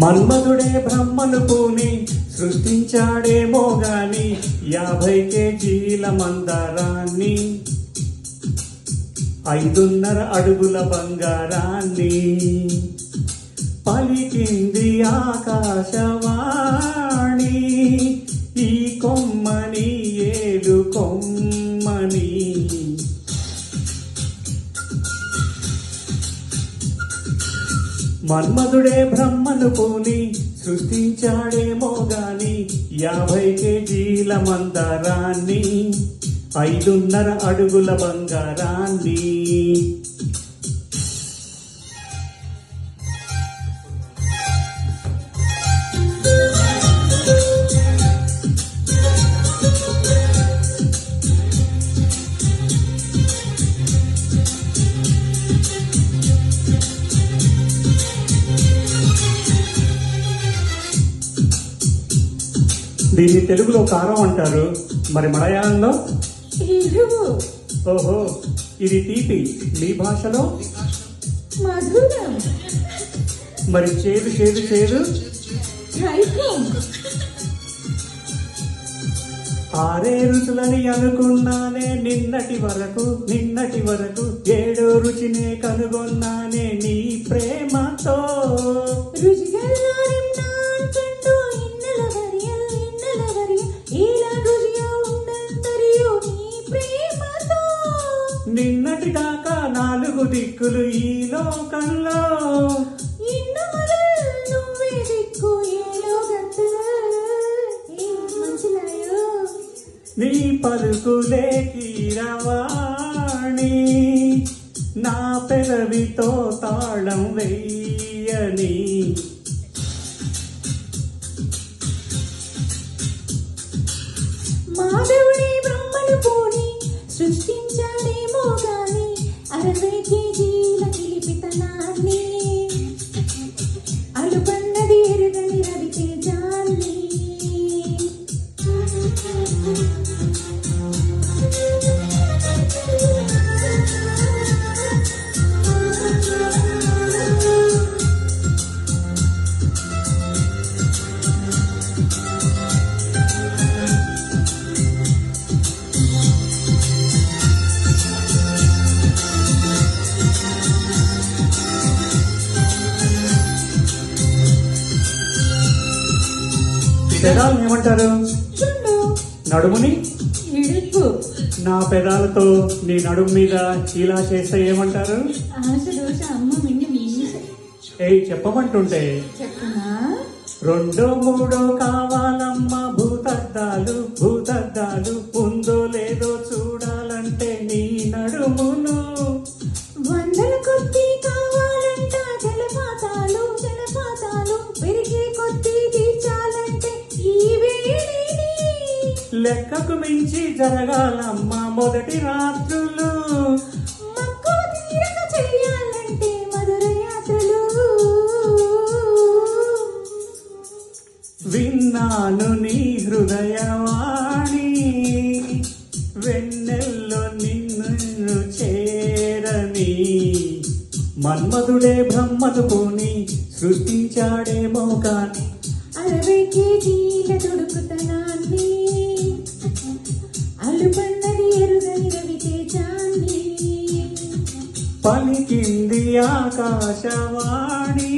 మన్మధుడే బ్రహ్మను పూని సృష్టించాడేమో గాని 50 కేజీల మందారాన్ని 5.5 అడుగుల బంగారాన్ని పలికింది ఆకాశవాణి ఈ కొమ్మని ఏడు కొమ్మని. మన్మధుడే బ్రహ్మను పూని సృష్టించాడేమో గాని 50 కేజీల మందారాన్ని 5.5 అడుగుల బంగారాన్ని. దీన్ని తెలుగులో కారం అంటారు, మరి మలయాళంలో ఓహో ఇది తీపి, మీ భాషలో మధురం, మరి చేదు చేదు చేదు ఆరే రుచులని అనుకున్నానే నిన్నటి వరకు 7వ రుచినే కనుగొన్నానే నీ ప్రేమతో. నిన్నటి దాకా 4 దిక్కులు ఈ లోకంలో నీ పలుకులే కీరవాణి నా పెదవితో తాళం వెయ్యని. మాధవుడే బ్రహ్మను పూని సృష్టించాడేమో గాని 60 కేజీల కిలిపితనాన్ని అలుపన్నది ఎరుగని రవితేజాన్ని. పెదాలను ఏమంటారు? నడుముని ఇడుపు. నా పెదాలతో నీ నడుము మీద ఇలా చేస్తే ఏమంటారు? ఏయ్ చెప్పమంటుంటే చెప్పనా? 2 3 కావాలమ్మా భూతద్దాలు ఉందో లేదో చూడాలంటే నీ నడుమును. 100 కొద్ది కావాలంట జలపాతాలు పెరిగే కొద్ది తీర్చాలంటే ఈ వేడిని. లెక్కకు మించి జరగాలమ్మా మొదటి రాత్రులు. మక్కువ తీరక చెయ్యాలంటే మధుర యాత్రలు. విన్నాను నీ హృదయవాణి వెన్నెల్లో నిన్ను చేరని. మన్మధుడే బ్రహ్మను పూని సృష్టించాడేమో కాని 60 కేజీల దుడుకుతనాన్ని అలుపన్నది ఎరుగని రవితేజాన్ని. పలికింది ఆకాశవాణి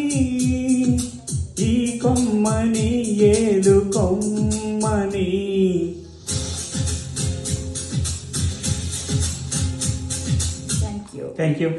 ఈ కొమ్మని ఏడు కొమ్మని. Thank you.